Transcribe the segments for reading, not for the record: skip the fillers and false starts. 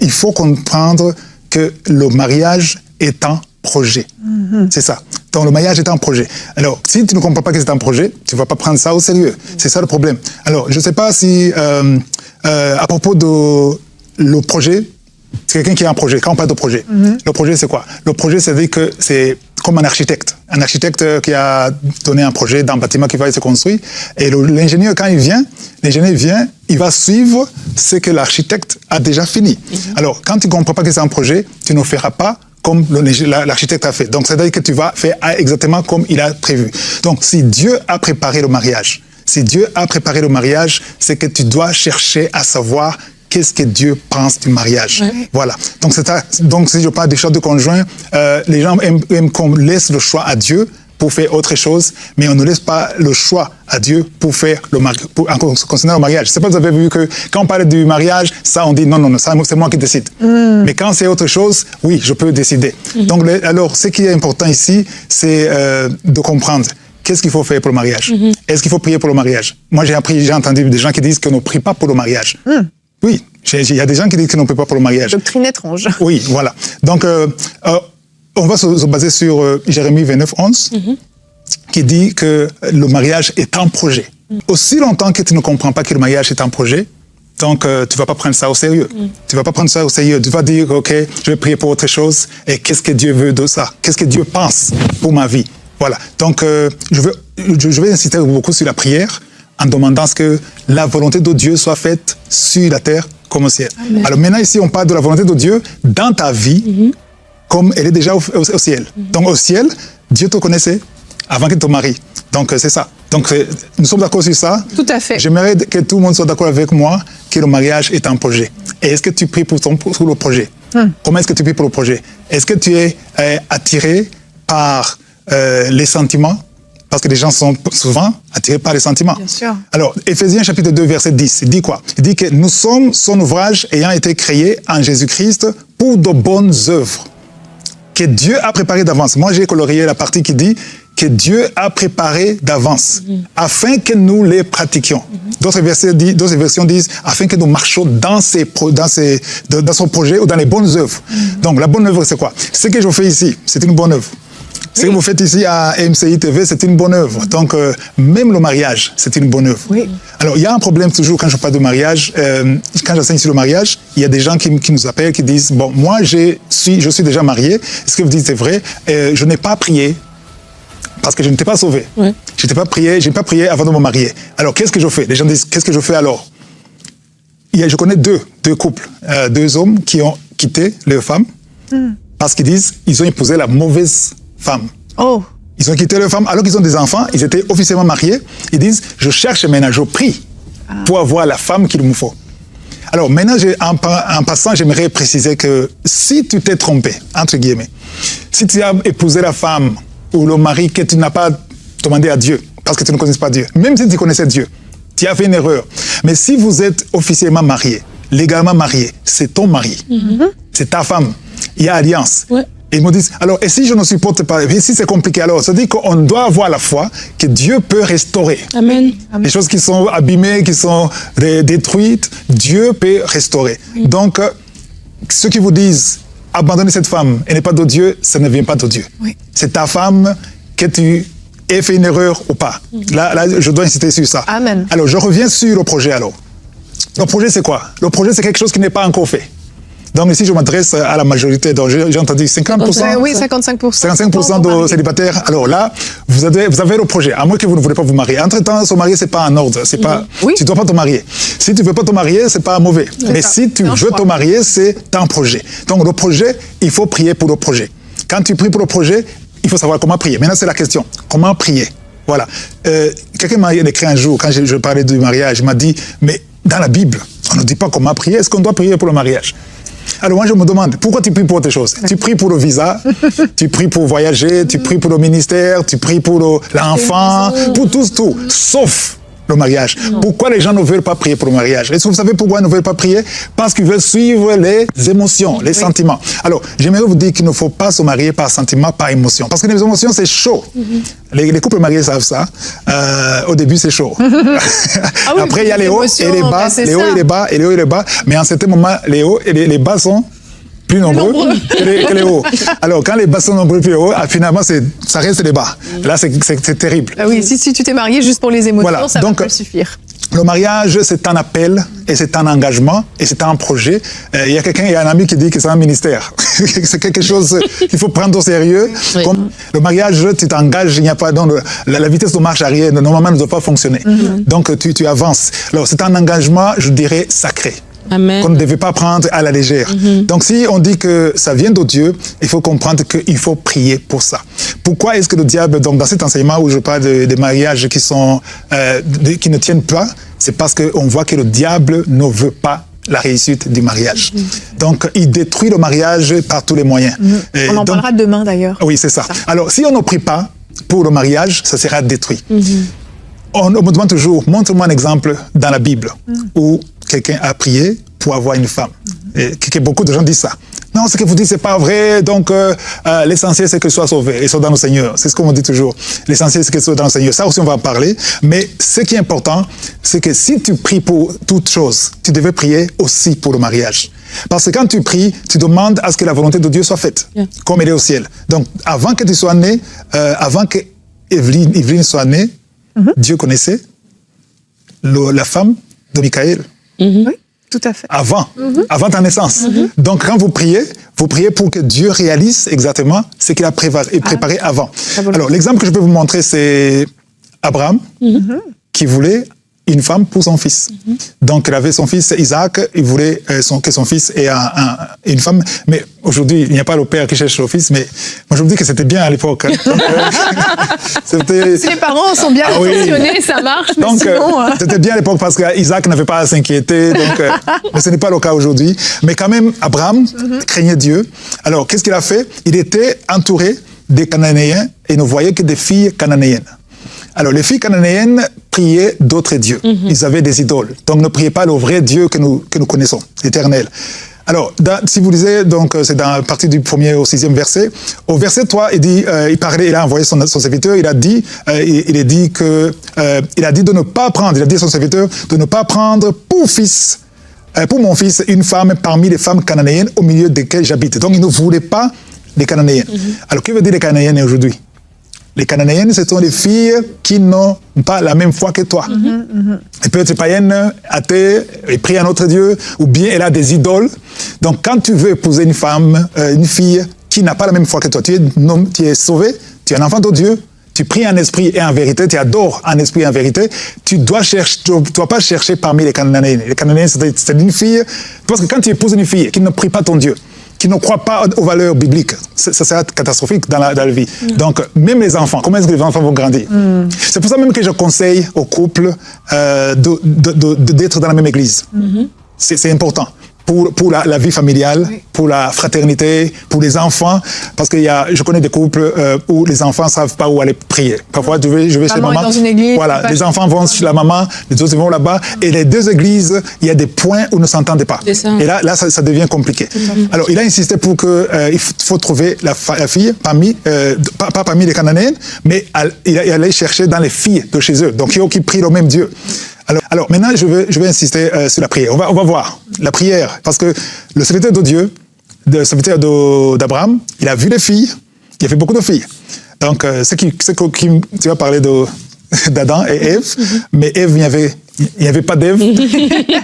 il faut comprendre que le mariage est un projet. C'est ça. Donc le mariage est un projet. Alors, si tu ne comprends pas que c'est un projet, tu ne vas pas prendre ça au sérieux. C'est ça le problème. Alors, je ne sais pas si, à propos de le projet, c'est quelqu'un qui a un projet. Quand on parle de projet, le projet, c'est quoi? Le projet, c'est-à-dire que c'est comme un architecte. Un architecte qui a donné un projet d'un bâtiment qui va se construire. Et l'ingénieur, quand il vient, il va suivre ce que l'architecte a déjà fini. Alors, quand tu ne comprends pas que c'est un projet, tu ne feras pas comme l'architecte a fait. Donc, c'est-à-dire que tu vas faire exactement comme il a prévu. Donc, si Dieu a préparé le mariage, c'est que tu dois chercher à savoir qu'est-ce que Dieu pense du mariage. Voilà. Donc, si je parle des choix de conjoint, les gens aiment qu'on laisse le choix à Dieu pour faire autre chose, mais on ne laisse pas le choix à Dieu pour faire concernant le mariage. Je ne sais pas si vous avez vu que quand on parle du mariage, ça on dit non, ça, c'est moi qui décide. Mais quand c'est autre chose, oui, je peux décider. Donc, alors, ce qui est important ici, c'est de comprendre qu'est-ce qu'il faut faire pour le mariage. Est-ce qu'il faut prier pour le mariage? Moi, j'ai entendu des gens qui disent qu'on ne prie pas pour le mariage. Oui, il y a des gens qui disent qu'on ne prie pas pour le mariage. Doctrine étrange. Oui, voilà. Donc, on va se baser sur Jérémie 29, 11, qui dit que le mariage est un projet. Aussi longtemps que tu ne comprends pas que le mariage est un projet, donc tu ne vas pas prendre ça au sérieux. Tu ne vas pas prendre ça au sérieux. Tu vas dire, OK, je vais prier pour autre chose. Et qu'est-ce que Dieu veut de ça? Qu'est-ce que Dieu pense pour ma vie? Voilà. Donc, je vais insister beaucoup sur la prière en demandant que la volonté de Dieu soit faite sur la terre comme au ciel. Amen. Alors maintenant, ici, on parle de la volonté de Dieu dans ta vie, comme elle est déjà au ciel. Donc au ciel, Dieu te connaissait avant que tu te maries. Donc c'est ça. Donc nous sommes d'accord sur ça. Tout à fait. J'aimerais que tout le monde soit d'accord avec moi que le mariage est un projet. Et est-ce que tu pries pour le projet? Comment est-ce que tu pries pour le projet? Est-ce que tu es attiré par les sentiments? Parce que les gens sont souvent attirés par les sentiments. Bien sûr. Alors, Éphésiens chapitre 2, verset 10, il dit quoi? Il dit que nous sommes son ouvrage ayant été créé en Jésus-Christ pour de bonnes œuvres que Dieu a préparées d'avance. Moi, j'ai colorié la partie qui dit que Dieu a préparé d'avance afin que nous les pratiquions. D'autres versions disent afin que nous marchions dans son projet ou dans les bonnes œuvres. Donc, la bonne œuvre, c'est quoi? Ce que je fais ici, c'est une bonne œuvre. Ce que vous faites ici à MCI TV, c'est une bonne œuvre. Donc, même le mariage, c'est une bonne œuvre. Alors, il y a un problème toujours quand je parle de mariage. Quand j'enseigne sur le mariage, il y a des gens qui nous appellent, qui disent, bon, moi, je suis déjà marié. Ce que vous dites, c'est vrai. Je n'ai pas prié parce que je n'étais pas sauvé. Je n'ai pas prié avant de me marier. Alors, qu'est-ce que je fais? Les gens disent, qu'est-ce que je fais alors? Je connais deux couples, deux hommes qui ont quitté leur femme parce qu'ils disent, ils ont épousé la mauvaise femme. Ils ont quitté leur femme alors qu'ils ont des enfants, ils étaient officiellement mariés. Ils disent, je cherche maintenant, je prie pour avoir la femme qu'il me faut. Alors maintenant, en passant, j'aimerais préciser que si tu t'es trompé, entre guillemets, si tu as épousé la femme ou le mari que tu n'as pas demandé à Dieu, parce que tu ne connais pas Dieu, même si tu connaissais Dieu, tu as fait une erreur. Mais si vous êtes officiellement marié, légalement marié, c'est ton mari, c'est ta femme, il y a alliance. Et ils me disent, alors, et si je ne supporte pas, et si c'est compliqué, alors, ça dit qu'on doit avoir la foi que Dieu peut restaurer. Amen. Les choses qui sont abîmées, qui sont détruites, Dieu peut restaurer. Donc, ceux qui vous disent, abandonnez cette femme, elle n'est pas de Dieu, ça ne vient pas de Dieu. C'est ta femme, que tu aies fait une erreur ou pas. Là, je dois insister sur ça. Amen. Alors, je reviens sur le projet, alors. Le projet, c'est quoi? Le projet, c'est quelque chose qui n'est pas encore fait. Donc ici, je m'adresse à la majorité. Donc j'ai entendu 50%. Oui, 55%. 55% de célibataires. Alors là, vous avez le projet, à moins que vous ne voulez pas vous marier. Entre-temps, se marier, c'est pas en ordre. C'est pas, tu dois pas te marier. Si tu veux pas te marier, c'est pas mauvais. Mais si tu veux te marier, c'est un projet. Donc le projet, il faut prier pour le projet. Quand tu pries pour le projet, il faut savoir comment prier. Maintenant, c'est la question. Comment prier? Voilà. Quelqu'un m'a écrit un jour, quand je parlais du mariage, il m'a dit, mais dans la Bible, on ne dit pas comment prier. Est-ce qu'on doit prier pour le mariage? Alors moi, je me demande, pourquoi tu pries pour autre chose? Tu pries pour le visa, tu pries pour voyager, tu pries pour le ministère, tu pries pour l'enfant, pour tout, sauf le mariage. Pourquoi les gens ne veulent pas prier pour le mariage? Est-ce que vous savez pourquoi ils ne veulent pas prier? Parce qu'ils veulent suivre les émotions, les sentiments. Alors, j'aimerais vous dire qu'il ne faut pas se marier par sentiment, par émotion. Parce que les émotions, c'est chaud. Les couples mariés savent ça. Au début, c'est chaud. Après, il y a les hauts et les bas, les hauts et les bas, et les hauts et les bas. Mais en certain moment, les hauts et les bas sont plus nombreux que les hauts. Alors, quand les bas sont nombreux plus hauts, finalement, ça reste les bas. Là, c'est terrible. Ah oui, si tu t'es marié juste pour les émotions, ça va pas suffire. Le mariage, c'est un appel, et c'est un engagement, et c'est un projet. Il y a un ami qui dit que c'est un ministère. C'est quelque chose qu'il faut prendre au sérieux. Oui. Comme le mariage, tu t'engages, il n'y a pas la vitesse de marche arrière, normalement, ne doit pas fonctionner. Donc, tu avances. Alors, c'est un engagement, je dirais, sacré. Qu'on ne devait pas prendre à la légère. Donc, si on dit que ça vient de Dieu, il faut comprendre qu'il faut prier pour ça. Pourquoi est-ce que le diable, donc dans cet enseignement où je parle des mariages qui ne tiennent pas, c'est parce qu'on voit que le diable ne veut pas la réussite du mariage. Donc, il détruit le mariage par tous les moyens. On en parlera demain, d'ailleurs. Oui, c'est ça. Alors, si on ne prie pas pour le mariage, ça sera détruit. On me demande toujours, montre-moi un exemple dans la Bible où quelqu'un a prié pour avoir une femme. Et que beaucoup de gens disent ça. Non, ce que vous dites, c'est pas vrai. Donc, l'essentiel, c'est qu'elle soit sauvée et soit dans le Seigneur. C'est ce qu'on dit toujours. L'essentiel, c'est qu'elle soit dans le Seigneur. Ça aussi, on va en parler. Mais ce qui est important, c'est que si tu pries pour toute chose, tu devais prier aussi pour le mariage. Parce que quand tu pries, tu demandes à ce que la volonté de Dieu soit faite, comme elle est au ciel. Donc, avant que tu sois né, avant que Evelyne soit née, Dieu connaissait la femme de Michael. Oui, tout à fait. Avant ta naissance. Donc, quand vous priez pour que Dieu réalise exactement ce qu'il a préparé avant. Alors, l'exemple que je peux vous montrer, c'est Abraham, qui voulait une femme pour son fils. Donc, il avait son fils Isaac, il voulait que son fils ait une femme. Mais aujourd'hui, il n'y a pas le père qui cherche le fils, mais moi je me dis que c'était bien à l'époque. Si les parents sont bien intentionnés, ça marche. Donc, sinon, c'était bien à l'époque parce qu'Isaac n'avait pas à s'inquiéter. Mais ce n'est pas le cas aujourd'hui. Mais quand même, Abraham craignait Dieu. Alors, qu'est-ce qu'il a fait? Il était entouré des Cananéens et ne voyait que des filles cananéennes. Alors, les filles cananéennes priaient d'autres dieux. Ils avaient des idoles. Donc, ne priez pas le vrai Dieu que nous connaissons, l'éternel. Alors, si vous lisez, donc, c'est dans la partie du 1er au 6e verset. Au verset 3, il dit, il a envoyé son serviteur, il a dit de ne pas prendre, il a dit à son serviteur de ne pas prendre pour mon fils, une femme parmi les femmes cananéennes au milieu desquelles j'habite. Donc, il ne voulait pas les cananéennes. Alors, que veut dire les cananéennes aujourd'hui? Les Cananéennes, ce sont les filles qui n'ont pas la même foi que toi. Elle peut être païenne, athée, elle prie un autre Dieu, ou bien elle a des idoles. Donc, quand tu veux épouser une femme, une fille qui n'a pas la même foi que toi, tu es sauvé, tu es un enfant de Dieu, tu pries en esprit et en vérité, tu adores en esprit et en vérité, tu ne dois pas chercher parmi les Cananéennes. Les Cananéennes, c'est une fille, parce que quand tu épouses une fille qui ne prie pas ton Dieu, qui ne croient pas aux valeurs bibliques, ça sera catastrophique dans la vie. Donc, même les enfants, comment est-ce que les enfants vont grandir? C'est pour ça même que je conseille aux couples d'être dans la même église. C'est important. Pour la vie familiale, pour la fraternité, pour les enfants, parce que je connais des couples où les enfants ne savent pas où aller prier. Parfois, je vais chez maman. Dans une église, voilà, les enfants vont chez la maman, les autres vont là-bas, et les deux églises, il y a des points où ils ne s'entendaient pas. Et là ça devient compliqué. Alors, il a insisté pour il faut trouver la fille pas parmi les Cananéennes, mais il allait chercher dans les filles de chez eux, donc qui prient le même Dieu. Alors maintenant, je vais insister sur la prière. On va voir la prière, parce que le serviteur de Dieu, le serviteur d'Abraham, il a vu les filles, il y avait beaucoup de filles. Donc, tu vas parler d'Adam et Ève, mais Ève, il n'y avait pas d'Ève, mais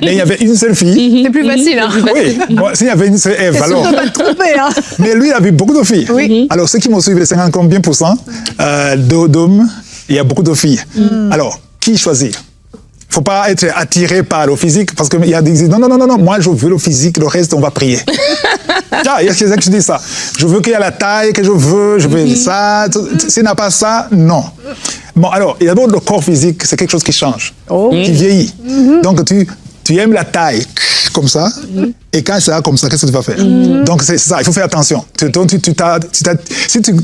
il y avait une seule fille. C'est plus facile, hein? Oui, s'il y avait une seule Ève, alors... pas te tromper, hein? Mais lui, il a vu beaucoup de filles. Oui. Alors, ceux qui me suivent, les 50 combien % d'hommes, il y a beaucoup de filles. Alors, qui choisir? Il ne faut pas être attiré par le physique, parce qu'il y a des qui disent non, moi je veux le physique, le reste on va prier. Il y a quelqu'un qui dit ça. Je veux qu'il y ait la taille que je veux ça. S'il n'a pas ça, non. Bon, alors, d'abord, le corps physique, c'est quelque chose qui change, qui vieillit. Donc, tu aimes la taille, comme ça, et quand c'est comme ça, qu'est-ce que tu vas faire? Donc, c'est ça, il faut faire attention. Si tu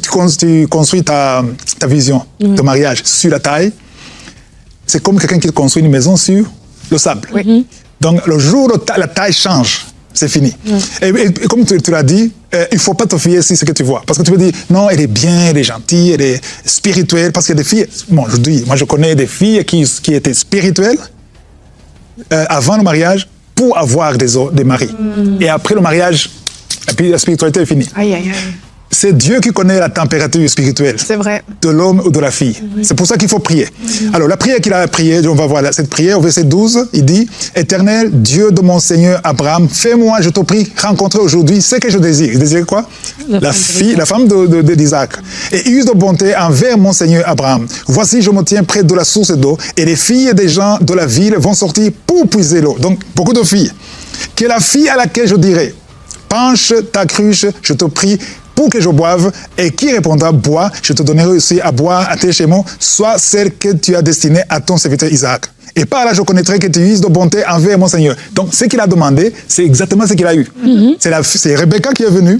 construis ta vision de mariage sur la taille, c'est comme quelqu'un qui construit une maison sur le sable. Oui. Donc, le jour où la taille change, c'est fini. Et comme tu l'as dit, il ne faut pas te fier sur ce que tu vois. Parce que tu peux dire, non, elle est bien, elle est gentille, elle est spirituelle. Parce qu'il y a des filles, bon, moi je connais des filles qui étaient spirituelles avant le mariage pour avoir des maris. Et après le mariage, et puis la spiritualité est finie. Aïe, aïe, aïe. C'est Dieu qui connaît la température spirituelle C'est vrai. de l'homme ou de la fille. C'est pour ça qu'il faut prier. Alors, la prière qu'il a priée, on va voir cette prière au verset 12, il dit « Éternel, Dieu de mon Seigneur Abraham, fais-moi, je te prie, rencontrer aujourd'hui ce que je désire. » Il désire quoi? La femme d'Isaac. « Et use de bonté envers mon Seigneur Abraham. Voici, je me tiens près de la source d'eau, et les filles des gens de la ville vont sortir pour puiser l'eau. » Donc, beaucoup de filles. « Que la fille à laquelle je dirai, penche ta cruche, je te prie, pour que je boive, et qui répondra, bois, je te donnerai aussi à boire à tes chameaux, soit celle que tu as destinée à ton serviteur Isaac. Et par là, je connaîtrai que tu uses de bonté envers mon Seigneur. Donc, ce qu'il a demandé, c'est exactement ce qu'il a eu. C'est Rebecca qui est venue.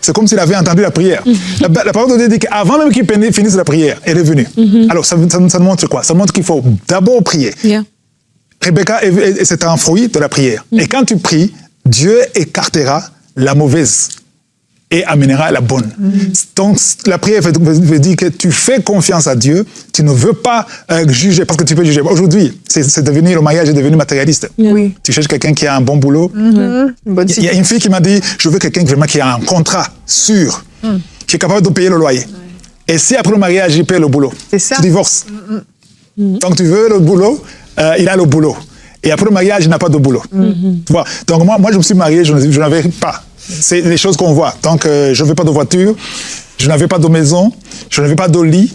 C'est comme s'il avait entendu la prière. La parole de Dieu dit qu'avant même qu'il finisse la prière, elle est venue. Alors, ça montre quoi? Ça montre qu'il faut d'abord prier. Rebecca, c'est un fruit de la prière. Et quand tu pries, Dieu écartera la mauvaise et amènera la bonne. Donc, la prière veut dire que tu fais confiance à Dieu, tu ne veux pas juger, parce que tu peux juger. Aujourd'hui, le mariage est devenu matérialiste. Oui. Tu cherches quelqu'un qui a un bon boulot. Il y a une fille qui m'a dit, je veux quelqu'un vraiment qui a un contrat sûr, qui est capable de payer le loyer. Et si après le mariage, il paye le boulot, tu divorces. Donc, tu veux le boulot, il a le boulot. Et après le mariage, il n'a pas de boulot. Tu vois? Donc, moi, je me suis marié, je n'avais pas. C'est les choses qu'on voit. Donc, je n'avais pas de voiture, je n'avais pas de maison, je n'avais pas de lit,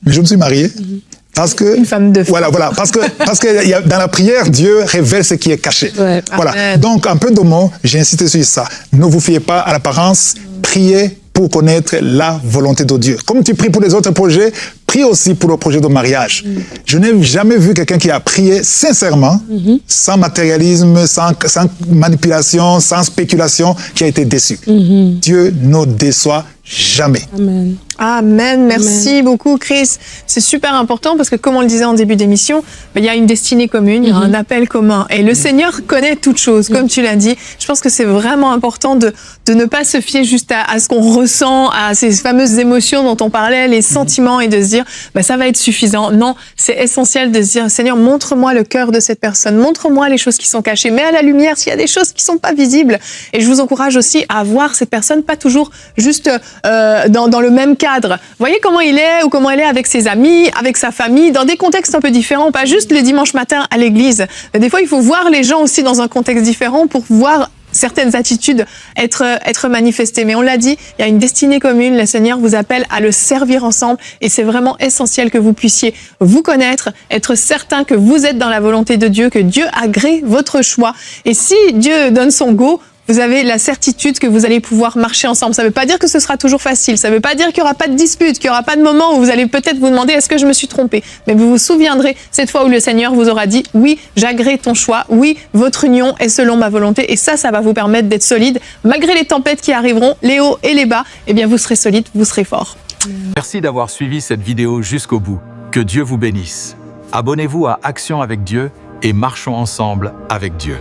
mais je me suis marié. Parce que, une femme de foi. Voilà. Parce que dans la prière, Dieu révèle ce qui est caché. Ouais. Voilà. Amen. Donc, un peu de mots, j'ai insisté sur ça. Ne vous fiez pas à l'apparence, priez pour connaître la volonté de Dieu. Comme tu pries pour les autres projets, prie aussi pour le projet de mariage. Je n'ai jamais vu quelqu'un qui a prié sincèrement, sans matérialisme, sans manipulation, sans spéculation, qui a été déçu. Dieu ne déçoit jamais. Amen. Amen. Merci beaucoup, Chris. C'est super important parce que, comme on le disait en début d'émission, il y a une destinée commune, il y a un appel commun. Et le Seigneur connaît toutes choses, comme tu l'as dit. Je pense que c'est vraiment important de ne pas se fier juste à ce qu'on ressent, à ces fameuses émotions dont on parlait, les sentiments, et de se dire, ça va être suffisant. Non, c'est essentiel de se dire, Seigneur, montre-moi le cœur de cette personne, montre-moi les choses qui sont cachées, mets à la lumière s'il y a des choses qui sont pas visibles. Et je vous encourage aussi à voir cette personne, pas toujours juste dans le même cadre. Voyez comment il est ou comment elle est avec ses amis, avec sa famille, dans des contextes un peu différents, pas juste le dimanche matin à l'église. Des fois, il faut voir les gens aussi dans un contexte différent pour voir certaines attitudes être manifestées. Mais on l'a dit, il y a une destinée commune. Le Seigneur vous appelle à le servir ensemble et c'est vraiment essentiel que vous puissiez vous connaître, être certain que vous êtes dans la volonté de Dieu, que Dieu agrée votre choix. Et si Dieu donne son go, vous avez la certitude que vous allez pouvoir marcher ensemble. Ça ne veut pas dire que ce sera toujours facile. Ça ne veut pas dire qu'il n'y aura pas de dispute, qu'il n'y aura pas de moment où vous allez peut-être vous demander « est-ce que je me suis trompé ?» Mais vous vous souviendrez cette fois où le Seigneur vous aura dit « oui, j'agrée ton choix. Oui, votre union est selon ma volonté. » Et ça va vous permettre d'être solide. Malgré les tempêtes qui arriveront, les hauts et les bas, eh bien vous serez solide, vous serez fort. Merci d'avoir suivi cette vidéo jusqu'au bout. Que Dieu vous bénisse. Abonnez-vous à Action avec Dieu et marchons ensemble avec Dieu.